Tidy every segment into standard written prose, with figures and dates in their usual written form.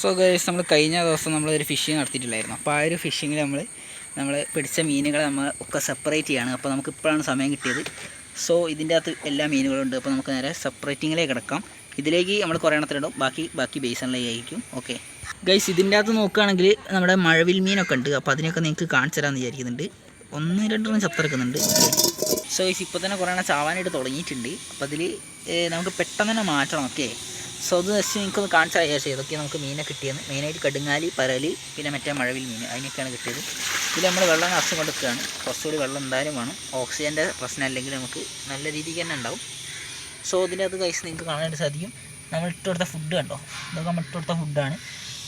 So guys, നമ്മൾ കഴിഞ്ഞ ദിവസം നമ്മളൊരു ഫിഷിങ് നടത്തിയിട്ടില്ലായിരുന്നു. അപ്പോൾ ആ ഒരു ഫിഷിങ്ങിൽ നമ്മൾ പിടിച്ച മീനുകളെ നമ്മൾ ഒക്കെ സെപ്പറേറ്റ് ചെയ്യാണ്. അപ്പോൾ നമുക്ക് ഇപ്പോഴാണ് സമയം കിട്ടിയത്. സോ ഇതിൻ്റെ അകത്ത് എല്ലാ മീനുകളും ഉണ്ട്. അപ്പോൾ നമുക്ക് നേരെ സെപ്പറേറ്റിങ്ങിലേക്ക് കിടക്കാം. ഇതിലേക്ക് നമ്മൾ കുറേ എണ്ണത്തിലിടും, ബാക്കി ബേസണിലേക്ക് ആയിരിക്കും. ഓക്കെ ഗൈസ്, ഇതിൻ്റെ അകത്ത് നോക്കുകയാണെങ്കിൽ നമ്മുടെ മഴവിൽ മീനൊക്കെ ഉണ്ട്. അപ്പോൾ അതിനൊക്കെ നിങ്ങൾക്ക് കാണിച്ചു തരാമെന്ന് വിചാരിക്കുന്നുണ്ട്. 1-2 ചത്തെടുക്കുന്നുണ്ട്. സോ ഗൈസ്, ഇപ്പോൾ തന്നെ കുറേ എണ്ണം ചാവാനായിട്ട് തുടങ്ങിയിട്ടുണ്ട്. അപ്പോൾ അതിൽ നമുക്ക് പെട്ടെന്ന് തന്നെ മാറ്റണം. ഓക്കെ, സോ അത് ജസ്റ്റ് എനിക്കൊന്ന് കാണിച്ചാൽ വിചാരിച്ചു. ഇതൊക്കെ നമുക്ക് മീനെ കിട്ടിയത് മെയിനായിട്ട് കടുങ്ങാലി, പരല്, പിന്നെ മറ്റേ മഴവിൽ മീൻ, അതിനൊക്കെയാണ് കിട്ടിയത്. ഇതിൽ നമ്മൾ വെള്ളം നിറച്ച് കൊടുക്കുകയാണ്. കുറച്ചുകൂടി വെള്ളം എന്തായാലും വേണം. ഓക്സിജൻ്റെ പ്രശ്നം അല്ലെങ്കിൽ നമുക്ക് നല്ല രീതിക്ക് തന്നെ ഉണ്ടാവും. സോ ഇതിൻ്റെ അത് കഴിച്ച് നിങ്ങൾക്ക് കാണാനായിട്ട് സാധിക്കും. നമ്മൾ ഇട്ടുകൊടുത്ത ഫുഡ് കണ്ടോ, ഇതൊക്കെ നമ്മൾ ഇട്ടുകൊടുത്ത ഫുഡാണ്.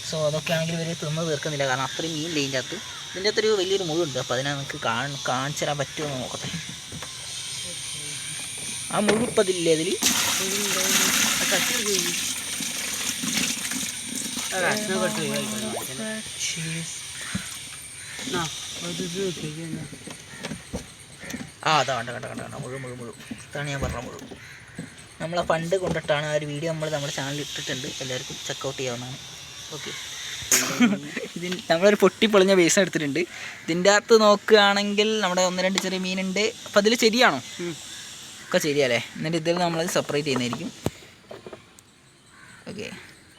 സോ അതൊക്കെ ആണെങ്കിൽ ഇവർ തിന്ന് തീർക്കുന്നില്ല, കാരണം അത്രയും മീനില്ല ഇതിൻ്റെ അകത്ത്. ഇതിൻ്റെ അകത്തൊരു വലിയൊരു മുഴുണ്ട്. അപ്പോൾ അതിനെ നമുക്ക് കാണിച്ചു തരാൻ പറ്റുമോ എന്ന് നോക്കട്ടെ. ആ മുഴു ഇപ്പം അതില്ലേ അതിൽ അതാ കണ്ട മുഴു ഇതാണ് ഞാൻ പറഞ്ഞ മുഴു. നമ്മളെ ഫണ്ട് കൊണ്ടിട്ടാണ് ആ ഒരു വീഡിയോ നമ്മുടെ ചാനലിൽ ഇട്ടിട്ടുണ്ട്. എല്ലാവർക്കും ചെക്കൗട്ട് ചെയ്യാവുന്നതാണ്. ഓക്കെ, നമ്മളൊരു പൊട്ടിപ്പൊളിഞ്ഞ ബേസ് എടുത്തിട്ടുണ്ട്. ഇതിൻ്റെ അകത്ത് നോക്കുകയാണെങ്കിൽ നമ്മുടെ 1-2 ചെറിയ മീനുണ്ട്. അപ്പം അതിൽ ശരിയാണോ? ഒക്കെ ശരിയല്ലേ? എന്നിട്ട് ഇതിൽ നമ്മളത് സെപ്പറേറ്റ് ചെയ്യുന്നതായിരിക്കും. ഓക്കെ,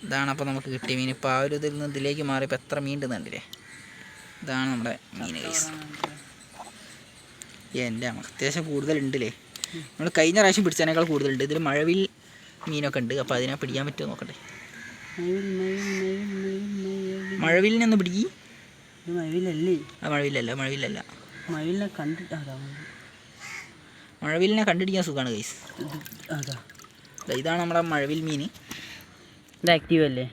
ഇതാണ് അപ്പോൾ നമുക്ക് കിട്ടിയ മീൻ. ഇപ്പോൾ ആ ഒരു ഇതിൽ നിന്ന് ഇതിലേക്ക് മാറിയപ്പോൾ എത്ര മീൻ ഉണ്ടെന്നുണ്ടല്ലേ. ഇതാണ് നമ്മുടെ മീൻ ഗൈസ്. എൻ്റെ അത്യാവശ്യം കൂടുതലുണ്ടല്ലേ. നമ്മൾ കഴിഞ്ഞ പ്രാവശ്യം പിടിച്ചതിനേക്കാൾ കൂടുതലുണ്ട്. ഇതിൽ മഴവിൽ മീനൊക്കെ ഉണ്ട്. അപ്പോൾ അതിനെ പിടിക്കാൻ പറ്റുമോ നോക്കട്ടെ. മഴവിലിനൊന്ന് പിടിക്കി. മഴവിലിനെ കണ്ടിരിക്കാൻ സുഖമാണ് ഗൈസ്. ഇതാണ് നമ്മുടെ മഴവിൽ മീൻ. ഇത് ആക്റ്റീവ് അല്ലേ?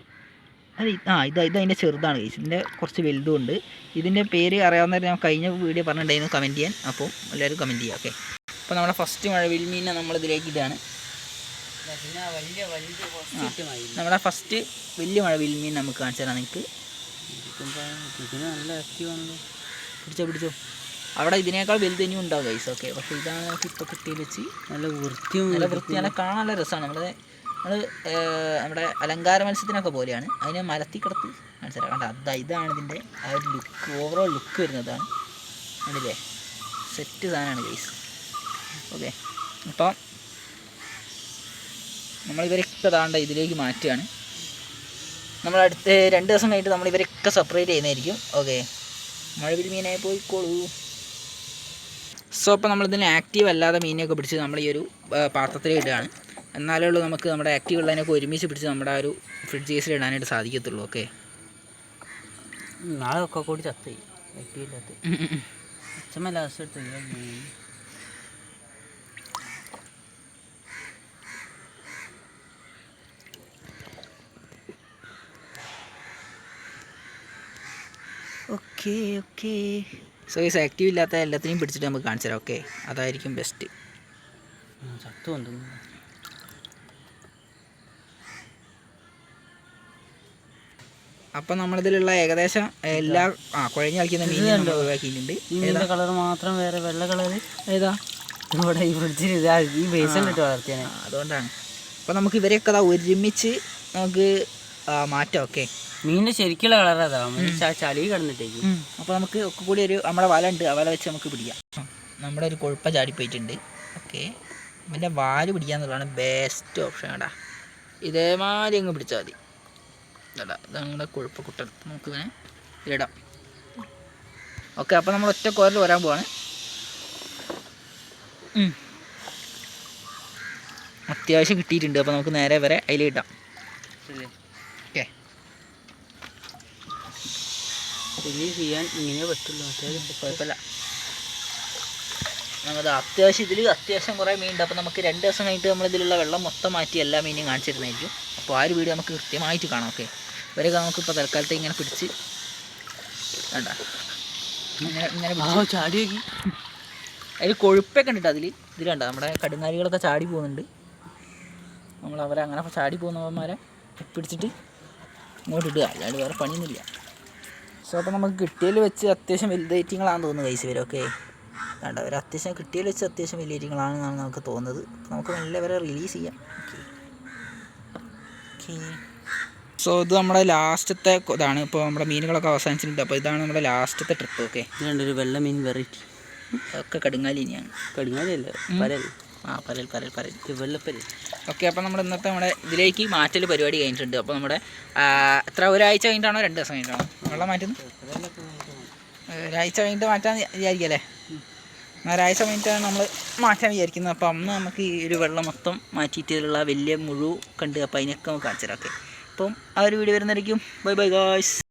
അത് ഇത് അതിൻ്റെ ചെറുതാണ് ഗൈസ്. ഇതിൻ്റെ കുറച്ച് വലുതും ഉണ്ട്. ഇതിൻ്റെ പേര് അറിയാവുന്നവർ ഞാൻ കഴിഞ്ഞ വീഡിയോ പറഞ്ഞിട്ടുണ്ടായിരുന്നു കമൻറ്റ് ചെയ്യാൻ. അപ്പോൾ എല്ലാവരും കമൻറ്റ് ചെയ്യുക. ഓക്കെ, അപ്പോൾ നമ്മുടെ ഫസ്റ്റ് മഴവിൽ മീനെ നമ്മളിതിലേക്ക് ഇതാണ്. നമ്മുടെ ഫസ്റ്റ് വലിയ മഴവിൽ മീൻ നമുക്ക് കാണിച്ചു തരാം. നിങ്ങൾക്ക് പിടിച്ചോ. അവിടെ ഇതിനേക്കാൾ വലുത് ഇനിയും ഉണ്ടാവും ഗൈസ്. ഓക്കെ, പക്ഷേ ഇതാണ് നമുക്ക് ഇപ്പോൾ കിട്ടിയത് വെച്ച് നല്ല വൃത്തി നല്ല കാണാൻ നല്ല രസമാണ്. നമ്മുടെ അലങ്കാര മത്സ്യത്തിനൊക്കെ പോലെയാണ്. അതിനെ മലത്തി കിടത്ത് കാണിച്ചു തരാം. കണ്ട, ഇതാണ് ഇതിൻ്റെ ആ ഒരു ലുക്ക്, ഓവറോൾ ലുക്ക് വരുന്നതാണ്. കണ്ടില്ലേ, സെറ്റ് സാധനമാണ് ഗൈസ്. ഓക്കെ, അപ്പം നമ്മളിവരൊക്കെ താണ്ട ഇതിലേക്ക് മാറ്റുകയാണ്. നമ്മളടുത്ത 2 ദിവസം കഴിഞ്ഞിട്ട് നമ്മളിവരൊക്കെ സെപ്പറേറ്റ് ചെയ്യുന്നതായിരിക്കും. ഓക്കെ, മഴവിൽ മീനായി പോയിക്കോളൂ. സോ അപ്പോൾ നമ്മളിതിന് ആക്റ്റീവ് അല്ലാതെ മീനൊക്കെ പിടിച്ച് നമ്മൾ ഈ ഒരു പാത്രത്തിൽ ഇടുകയാണ്. എന്നാലേ ഉള്ളൂ നമുക്ക് നമ്മുടെ ആക്റ്റീവ് ഉള്ളതിനൊക്കെ ഒരുമിച്ച് പിടിച്ച് നമ്മുടെ ആ ഒരു ഫ്രിഡ്ജ് കേസിൽ ഇടാനായിട്ട് സാധിക്കത്തുള്ളൂ. ഓക്കെ, നാളെ ഒക്കെ കൂടി ചത്ത് ആക്റ്റീവില്ലാത്ത അച്ഛമ്മ ലാസ്റ്റ് എടുത്ത്. ഓക്കെ സോ ഗൈസ്, ആക്റ്റീവ് ഇല്ലാത്ത എല്ലാത്തിനെയും പിടിച്ചിട്ട് നമുക്ക് കാണിച്ചു തരാം. ഓക്കെ, അതായിരിക്കും ബെസ്റ്റ്. ചത്തു കൊണ്ടുവന്നു. അപ്പം നമ്മളിതിലുള്ള ഏകദേശം എല്ലാ കുഴഞ്ഞ് കളിക്കുന്ന മീൻ നമ്മൾ ഒഴിവാക്കിയിട്ടുണ്ട്. ഇതിൻ്റെ കളർ മാത്രം വേറെ വെള്ള കളർ ഏതാ ഇവിടെ ഈ ഫ്രിഡ്ജിൽ ഈ ബേസിലിട്ട് വളർത്തിയാണ്. അതുകൊണ്ടാണ്. അപ്പോൾ നമുക്ക് ഇവരെയൊക്കെ ഒരുമിച്ച് നമുക്ക് മാറ്റാം. ഓക്കെ, മീനിൻ്റെ ശരിക്കുള്ള കളർ അതാ ചളി കിടന്നിട്ടേക്ക്. അപ്പോൾ നമുക്ക് ഒക്കെ കൂടി നമ്മുടെ വല ഉണ്ട്, ആ വല വെച്ച് നമുക്ക് പിടിക്കാം. നമ്മുടെ ഒരു കൊഴുപ്പ ചാടിപ്പോയിട്ടുണ്ട്. ഓക്കെ, പിന്നെ വാല് പിടിക്കാന്നുള്ളതാണ് ബെസ്റ്റ് ഓപ്ഷൻ. കേട്ടാ, ഇതേമാതിരി അങ്ങ് പിടിച്ചാൽ മതി. കേട്ടാ, ഇത് നമ്മുടെ കൊഴുപ്പക്കുട്ടൻ. നമുക്കിങ്ങനെ ഇടാം. ഓക്കെ, അപ്പോൾ നമ്മൾ ഒറ്റ കോരിൽ വരാൻ പോവാണ്. അത്യാവശ്യം കിട്ടിയിട്ടുണ്ട്. അപ്പോൾ നമുക്ക് നേരെ വരെ അതിലിടാം. ഓക്കെ, ചെയ്യാൻ ഇങ്ങനെ പറ്റുള്ളൂ, കുഴപ്പമില്ല. നമുക്ക് അത്യാവശ്യം കുറേ മീനുണ്ട്. അപ്പോൾ നമുക്ക് 2 ദിവസം കഴിഞ്ഞിട്ട് നമ്മളിതിലുള്ള വെള്ളം മൊത്തം മാറ്റി എല്ലാ മീനും കാണിച്ചിരുന്നായിരിക്കും. അപ്പോൾ ആ ഒരു വീഡിയോ നമുക്ക് കൃത്യമായിട്ട് കാണാം. ഓക്കെ, ഇവരൊക്കെ നമുക്കിപ്പോൾ തൽക്കാലത്ത് ഇങ്ങനെ പിടിച്ച് വേണ്ട ഇങ്ങനെ ചാടി അതിൽ കൊഴുപ്പൊക്കെ ഉണ്ട്. ഇതിൽ കണ്ട നമ്മുടെ കടുങ്ങാലികളൊക്കെ ചാടി പോകുന്നുണ്ട്. അവരെ അങ്ങനെ ചാടി പോകുന്നവന്മാരെ പിടിച്ചിട്ട് ഇങ്ങോട്ട് ഇടുക, അല്ലാണ്ട് വേറെ പണിയൊന്നുമില്ല. സോ അപ്പോൾ നമുക്ക് കിട്ടിയതിൽ വെച്ച് അത്യാവശ്യം വലുത് ഐറ്റങ്ങളാണെന്ന് തോന്നുന്നു കൈസ് വരും. ഓക്കെ, വേണ്ട, അവർ അത്യാവശ്യം കിട്ടിയതിൽ വെച്ച് അത്യാവശ്യം വലിയ ഐറ്റങ്ങളാണെന്നാണ് നമുക്ക് തോന്നുന്നത്. അപ്പോൾ നമുക്ക് നല്ല വരെ റിലീസ് ചെയ്യാം. ഓക്കെ, സോ ഇത് നമ്മുടെ ലാസ്റ്റത്തെ ഇതാണ്. ഇപ്പോൾ നമ്മുടെ മീനുകളൊക്കെ അവസാനിച്ചിട്ടുണ്ട്. അപ്പോൾ ഇതാണ് നമ്മുടെ ലാസ്റ്റത്തെ ട്രിപ്പ്. ഓക്കെ, ഇതുണ്ടൊരു വെള്ള മീൻ വെറൈറ്റി. ഒക്കെ കടുങ്ങാലിനിയാണ്. കടുങ്ങാലിയല്ല, പരൽ. പരൽ പരൽ പരൽ വെള്ളപ്പരൽ. ഓക്കെ, അപ്പോൾ നമ്മുടെ ഇന്നത്തെ നമ്മുടെ ഇതിലേക്ക് മാറ്റൽ പരിപാടി കഴിഞ്ഞിട്ടുണ്ട്. അപ്പോൾ നമ്മുടെ എത്ര ഒരാഴ്ച കഴിഞ്ഞിട്ടാണോ 2 ദിവസം കഴിഞ്ഞിട്ടാണോ വെള്ളം മാറ്റുന്നത്? ഒരാഴ്ച കഴിഞ്ഞിട്ട് മാറ്റാൻ വിചാരിക്കല്ലേ? ഒരാഴ്ച കഴിഞ്ഞിട്ടാണ് നമ്മൾ മാറ്റാൻ വിചാരിക്കുന്നത്. അപ്പോൾ അന്ന് നമുക്ക് ഈ ഒരു വെള്ളം മൊത്തം മാറ്റിയിട്ടുള്ള വലിയ മുഴുവൻ കണ്ട് അപ്പോൾ അതിനൊക്കെ നമുക്ക് കാണിച്ചു തരാം. ഓക്കെ, അപ്പം ആ ഒരു വീഡിയോ വരുന്നതായിരിക്കും. Bye bye guys.